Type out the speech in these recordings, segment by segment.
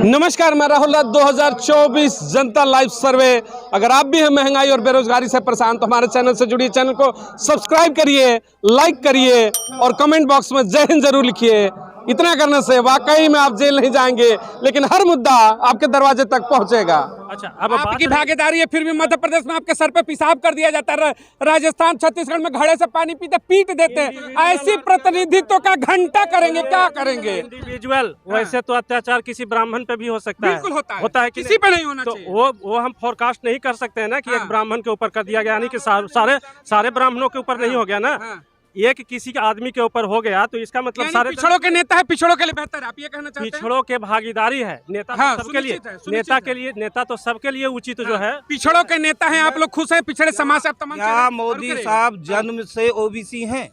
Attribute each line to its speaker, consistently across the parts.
Speaker 1: नमस्कार, मैं राहुल राज। 2024 जनता लाइव सर्वे। अगर आप भी हैं महंगाई और बेरोजगारी से परेशान तो हमारे चैनल से जुड़िए, चैनल को सब्सक्राइब करिए, लाइक करिए और कमेंट बॉक्स में जय हिंद जरूर लिखिए। इतना करने से वाकई में आप जेल नहीं जाएंगे, लेकिन हर मुद्दा आपके दरवाजे तक पहुंचेगा।
Speaker 2: अच्छा, अब
Speaker 1: आपकी भागीदारी है, फिर भी मध्य प्रदेश में आपके सर पे पेशाब कर दिया जाता है। राजस्थान, छत्तीसगढ़ में घड़े से पानी पीते पीट देते हैं। ऐसी प्रतिनिधित्व का घंटा करेंगे, क्या करेंगे?
Speaker 2: इंडिविजुअल वैसे तो अत्याचार किसी ब्राह्मण पे भी हो सकता है,
Speaker 1: बिल्कुल
Speaker 2: होता है
Speaker 1: किसी पे नहीं होना
Speaker 2: तो
Speaker 1: चाहिए।
Speaker 2: वो हम फोरकास्ट नहीं कर सकते हैं ना कि एक ब्राह्मण के ऊपर कर दिया गया, यानी कि सारे ब्राह्मणों के ऊपर नहीं हो गया ना, एक किसी के आदमी के ऊपर हो गया तो इसका मतलब सारे
Speaker 1: पिछड़ों के नेता है, पिछड़ों के लिए बेहतर है, आप ये कहना चाहते हैं?
Speaker 2: पिछड़ों के भागीदारी है, नेता
Speaker 1: हाँ,
Speaker 2: तो सबके लिए, नेता तो सबके लिए उचित जो है।
Speaker 1: पिछड़ों के नेता हैं, आप लोग खुश हैं पिछड़े समाज से?
Speaker 3: क्या मोदी साहब जन्म से ओबीसी हैं?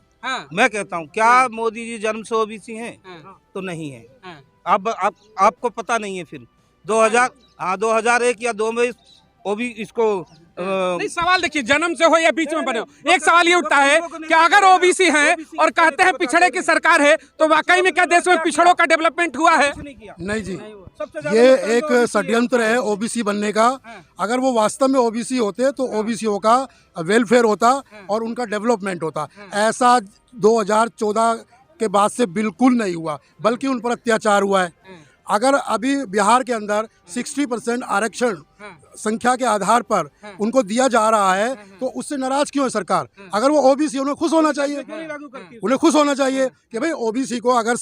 Speaker 3: मैं कहता हूँ, क्या मोदी जी जन्म से ओबीसी हैं? तो नहीं है। अब आपको पता नहीं है। फिर 2001 या 2 में इसको
Speaker 1: नहीं, सवाल देखिए, जन्म से हो या बीच में बने हो, एक सवाल ये उठता है कि अगर ओबीसी हैं और कहते हैं पिछड़े की सरकार है, तो वाकई में क्या देश में पिछड़ों का डेवलपमेंट हुआ है?
Speaker 4: नहीं जी, ये एक षड्यंत्र है ओबीसी बनने का। अगर वो वास्तव में ओबीसी होते तो ओबीसीओ का वेलफेयर होता और उनका डेवलपमेंट होता। ऐसा 2014 के बाद से बिल्कुल नहीं हुआ, बल्कि उन पर अत्याचार हुआ है। अगर अभी बिहार के अंदर 60% आरक्षण संख्या के आधार पर उनको दिया जा रहा है, तो उससे नाराज क्यों है सरकार? अगर वो ओबीसी, उन्हें खुश होना चाहिए, उन्हें खुश होना चाहिए कि भाई ओबीसी को अगर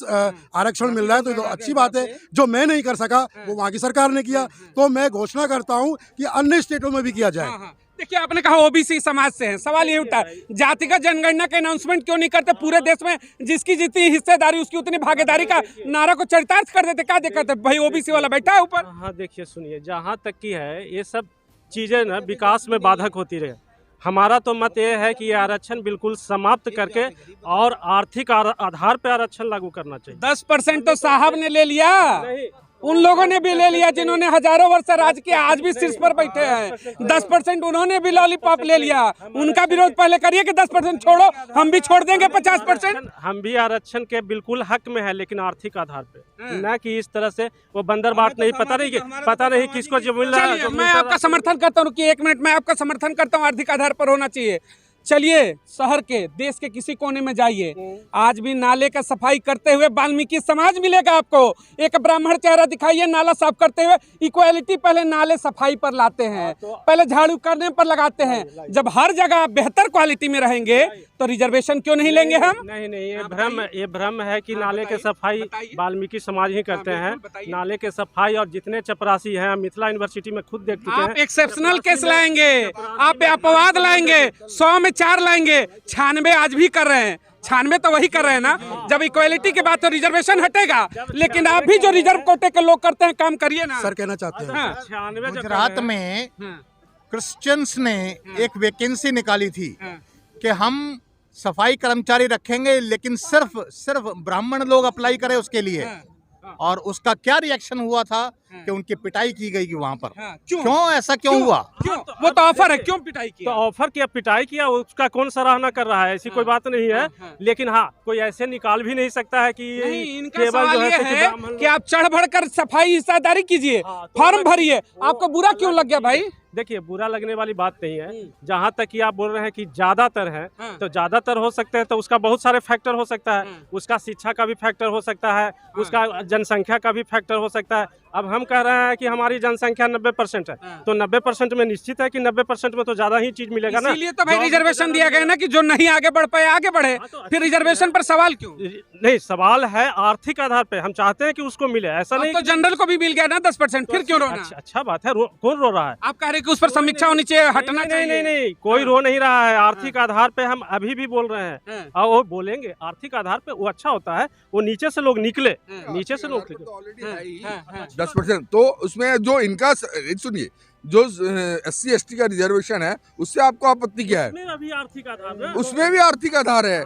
Speaker 4: आरक्षण मिल रहा है तो अच्छी बात है। जो मैं नहीं कर सका वो वहाँ की सरकार ने किया, तो मैं घोषणा करता हूँ कि अन्य स्टेटों में भी किया जाए।
Speaker 1: देखिए, आपने कहा ओबीसी समाज से हैं, सवाल ये उठता है जातिगत जनगणना के अनाउंसमेंट क्यों नहीं करते? पूरे देश में जिसकी जितनी हिस्सेदारी उसकी उतनी भागीदारी का नारा को चरितार्थ कर देते। क्या दिक्कत है भाई? ओबीसी वाला बैठा है ऊपर।
Speaker 2: हाँ, देखिए सुनिए, जहाँ तक की है ये सब चीजें ना विकास में बाधक होती रहे। हमारा तो मत ये है कि ये आरक्षण बिल्कुल समाप्त करके और आर्थिक आधार पर आरक्षण लागू करना चाहिए।
Speaker 1: 10% तो साहब ने ले लिया, उन लोगों ने भी ले लिया जिन्होंने हजारों वर्ष राज किया, आज भी शीर्ष पर बैठे हैं। 10% उन्होंने भी लॉलीपॉप ले लिया। उनका विरोध पहले करिए कि 10% छोड़ो, हम भी छोड़ देंगे 50%।
Speaker 2: हम भी आरक्षण के बिल्कुल हक में है, लेकिन आर्थिक आधार पे, न कि इस तरह से वो बंदर बाट नहीं, पता नहीं किसको जो मिल रहा है।
Speaker 1: मैं आपका समर्थन करता हूँ कि 1 मिनट में आपका समर्थन करता हूँ, आर्थिक आधार पर होना चाहिए। चलिए, शहर के, देश के किसी कोने में जाइए, आज भी नाले का सफाई करते हुए वाल्मीकि समाज मिलेगा आपको। एक ब्राह्मण चेहरा दिखाइए नाला साफ करते हुए। इक्वालिटी पहले नाले सफाई पर लाते हैं, पहले झाड़ू करने पर लगाते हैं। जब हर जगह बेहतर क्वालिटी में रहेंगे तो रिजर्वेशन क्यों नहीं लेंगे हम?
Speaker 2: नहीं, ये भ्रम है कि नाले के सफाई वाल्मीकि समाज ही करते हैं। नाले के सफाई और जितने चपरासी हैं, मिथिला यूनिवर्सिटी में खुद देख चुके हैं।
Speaker 1: आप एक्सेप्शनल केस लाएंगे, आप अपवाद लाएंगे, 100 में 4 लाएंगे। 96 आज भी कर रहे हैं, 96 तो वही कर रहे हैं ना। जब इक्वालिटी के बाद तो रिजर्वेशन हटेगा, लेकिन आप भी जो रिजर्व कोटे के लोग करते हैं काम करिए ना।
Speaker 4: सर कहना चाहते हैं,
Speaker 2: 96
Speaker 5: गुजरात में क्रिश्चियंस ने एक वैकेंसी निकाली थी कि हम सफाई कर्मचारी रखेंगे, लेकिन सिर्फ ब्राह्मण लोग अप्लाई करें उसके लिए। और उसका क्या रिएक्शन हुआ था कि उनकी पिटाई की गई वहां पर। क्यों ऐसा हुआ?
Speaker 1: वो तो ऑफर है, क्यों पिटाई किया?
Speaker 2: तो ऑफर किया, पिटाई किया, उसका कौन सराहना कर रहा है? ऐसी कोई बात नहीं है। लेकिन हाँ, कोई ऐसे निकाल भी नहीं सकता है कि
Speaker 1: इनका सवाल ये है कि आप चढ़ बढ़ कर सफाई हिस्सेदारी कीजिए, फॉर्म भरिए। आपको बुरा क्यों लग गया भाई?
Speaker 2: देखिए, बुरा लगने वाली बात नहीं है। जहाँ तक कि आप बोल रहे हैं कि ज्यादातर है, तो ज्यादातर हो सकते हैं, तो उसका बहुत सारे फैक्टर हो सकता है। उसका शिक्षा का भी फैक्टर हो सकता है, उसका जनसंख्या का भी फैक्टर हो सकता है। अब हम कह रहे हैं कि हमारी जनसंख्या 90% है, तो 90% में निश्चित है कि 90% में तो ज्यादा ही चीज मिलेगा ना।
Speaker 1: इसलिए तो भाई रिजर्वेशन दिया गया ना कि जो नहीं आगे बढ़ पाए आगे बढ़े। फिर रिजर्वेशन पर सवाल क्यों?
Speaker 2: नहीं, सवाल है आर्थिक आधार पे। हम चाहते हैं कि उसको मिले, ऐसा नहीं।
Speaker 1: तो जनरल को भी मिल गया ना 10%, फिर क्यों रोना?
Speaker 2: अच्छा बात है, कौन रो रहा है?
Speaker 1: आप कह रहे कि उस पर समीक्षा होनी चाहिए, हटना चाहिए।
Speaker 2: नहीं, कोई रो नहीं रहा है। आर्थिक आधार पे हम अभी भी बोल रहे हैं, और वो बोलेंगे। आर्थिक आधार पे वो अच्छा होता है, वो नीचे से लोग निकले, नीचे से लोग निकले
Speaker 6: 10%। तो उसमें जो इनका, सुनिए, जो SC/ST का रिजर्वेशन है, उससे आपको आपत्ति क्या है?
Speaker 2: उसमें भी आर्थिक आधार है,
Speaker 6: उसमें भी आर्थिक आधार है।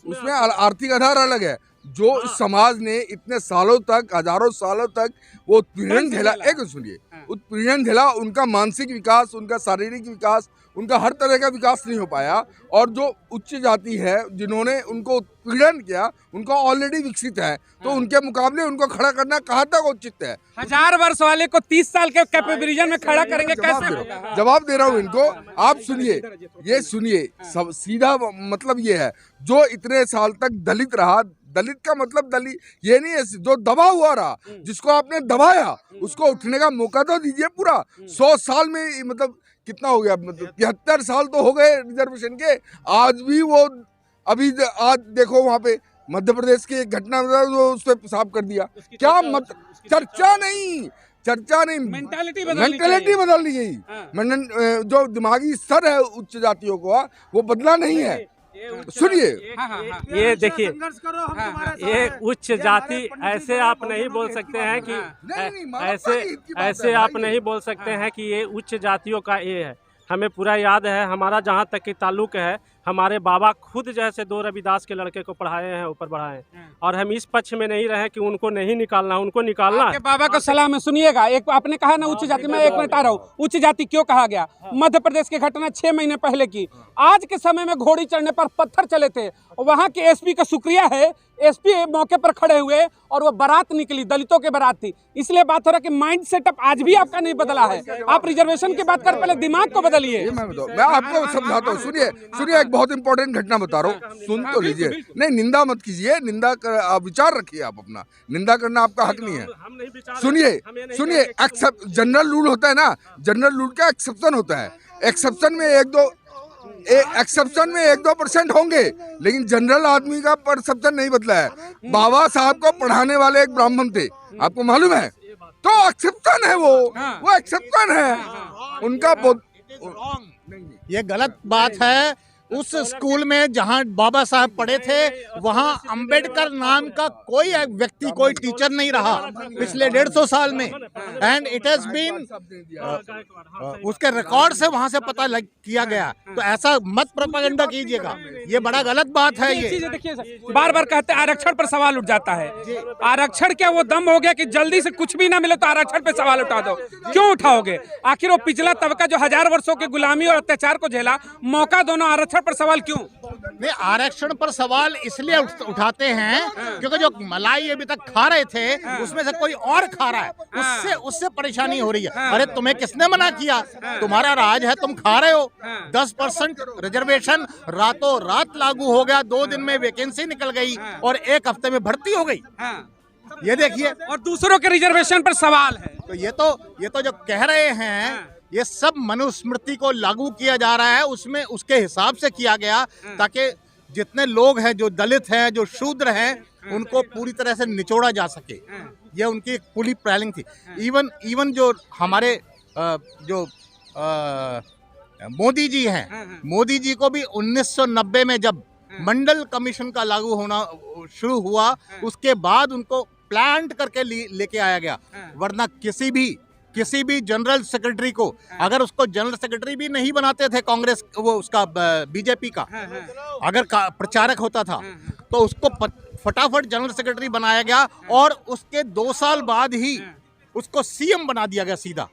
Speaker 6: उसमें आर्थिक आधार अलग है। जो इस समाज ने इतने सालों तक, हजारों सालों तक वो उत्पीड़न झेला, एक सुनिए, उत्पीड़न झेला, उनका मानसिक विकास, उनका शारीरिक विकास, उनका हर तरह का विकास नहीं हो पाया। और जो उच्च जाति है, जिन्होंने उनको उत्पीड़न किया, उनको ऑलरेडी विकसित है, तो उनके मुकाबले उनको खड़ा करना कहाँ तक उचित है?
Speaker 1: 1000 वर्ष वाले को 30 साल के कैपेबिलिटी में खड़ा करेंगे, कैसे होगा?
Speaker 6: जवाब दे रहा हूँ इनको, आप सुनिए, ये सुनिए, सब सीधा मतलब ये है, जो इतने साल तक दलित रहा, दलित का मतलब दलित ये नहीं है, जो दबा हुआ रहा, जिसको आपने दबाया उसको उठने का मौका तो दीजिए। पूरा 100 साल में मतलब कितना हो गया, मतलब 73 साल तो हो गए रिजर्वेशन के, आज भी वो अभी आज देखो वहाँ पे मध्य प्रदेश की एक घटना उस पर पेशाब कर दिया। क्या मत चर्चा नहीं, मेंटालिटी बदलनी गई। जो दिमागी स्तर है उच्च जातियों का वो बदला नहीं है। सुनिए,
Speaker 2: ये देखिए, ये उच्च जाति ऐसे आप नहीं बोल सकते हैं कि ऐसे आप नहीं बोल सकते हैं कि ये उच्च जातियों का ये है। हमें पूरा याद है, हमारा जहाँ तक की ताल्लुक है, हमारे बाबा खुद जैसे 2 रविदास के लड़के को पढ़ाए हैं, ऊपर बढ़ाए हैं, और हम इस पक्ष में नहीं रहे कि उनको नहीं निकालना, उनको निकालना है।
Speaker 1: बाबा को सलाम है। सुनिएगा, एक आपने कहा ना उच्च जाति, मैं 1 मिनट आ रहा हूँ। उच्च जाति क्यों कहा गया? मध्य प्रदेश की घटना 6 महीने पहले की। आज के समय में घोड़ी चढ़ने पर पत्थर चले थे, वहाँ के एसपी का शुक्रिया है, एसपी मौके पर खड़े हुए और वो बारात निकली, दलितों की बारात थी। इसलिए बात हो रहा है कि माइंड सेटअप आज भी आपका नहीं बदला है। आप रिजर्वेशन की बात कर, पहले दिमाग को बदलिए।
Speaker 6: मैं आपको समझाता हूँ, सुनिए, एक बहुत इंपॉर्टेंट घटना बता रहा हूँ, सुन तो लीजिए। नहीं, निंदा मत कीजिए, निंदा कर आप विचार रखिए, आप अपना निंदा करना आपका हक नहीं है। सुनिए, जनरल रूल होता है ना, जनरल रूल का एक्सेप्शन होता है। एक्सेप्शन में 1-2% होंगे, लेकिन जनरल आदमी का परसेप्शन नहीं बदला है। बाबा साहब को पढ़ाने वाले एक ब्राह्मण थे, आपको मालूम है, तो एक्सेप्शन है, वो एक्सेप्शन है उनका।
Speaker 5: ये गलत बात है। उस स्कूल में जहां बाबा साहब पढ़े थे, वहां अंबेडकर नाम का कोई व्यक्ति, कोई टीचर नहीं रहा पिछले 150 साल में। एंड इट हैज बीन, उसके रिकॉर्ड से वहां से पता किया गया। तो ऐसा मत प्रोपेगेंडा कीजिएगा, ये बड़ा गलत बात है। ये
Speaker 1: देखिए, बार बार कहते हैं आरक्षण पर सवाल उठ जाता है। आरक्षण क्या वो दम हो गया कि जल्दी से कुछ भी ना मिले तो आरक्षण पे सवाल उठा दो? क्यों उठाओगे? आखिर वो पिछला तबका जो 1000 वर्षों की गुलामी और अत्याचार को झेला, मौका दोनों, आरक्षण पर सवाल क्यों
Speaker 5: नहीं? आरक्षण पर सवाल इसलिए उठाते हैं क्योंकि जो मलाई अभी तक खा रहे थे उसमें से कोई और खा रहा है, उससे परेशानी हो रही है। अरे तुम्हें किसने मना किया? तुम्हारा राज है, तुम खा रहे हो। 10% रिजर्वेशन रातों रात लागू हो गया, 2 दिन में वैकेंसी निकल गई और 1 हफ्ते में भर्ती हो गई। ये देखिए,
Speaker 1: और दूसरों के रिजर्वेशन पर सवाल है।
Speaker 5: तो ये तो जो कह रहे हैं, ये सब मनुस्मृति को लागू किया जा रहा है, उसमें उसके हिसाब से किया गया ताकि जितने लोग हैं, जो दलित हैं, जो शूद्र हैं, उनको पूरी तरह से निचोड़ा जा सके। ये उनकी पूरी प्लानिंग थी। इवन जो हमारे मोदी जी हैं, मोदी जी को भी 1990 में जब मंडल कमीशन का लागू होना शुरू हुआ, उसके बाद उनको प्लांट करके लेके आया गया। वरना किसी भी जनरल सेक्रेटरी को, अगर उसको जनरल सेक्रेटरी भी नहीं बनाते थे कांग्रेस, वो उसका बीजेपी का अगर प्रचारक होता था, तो उसको फटाफट जनरल सेक्रेटरी बनाया गया और उसके 2 साल बाद ही उसको सीएम बना दिया गया सीधा।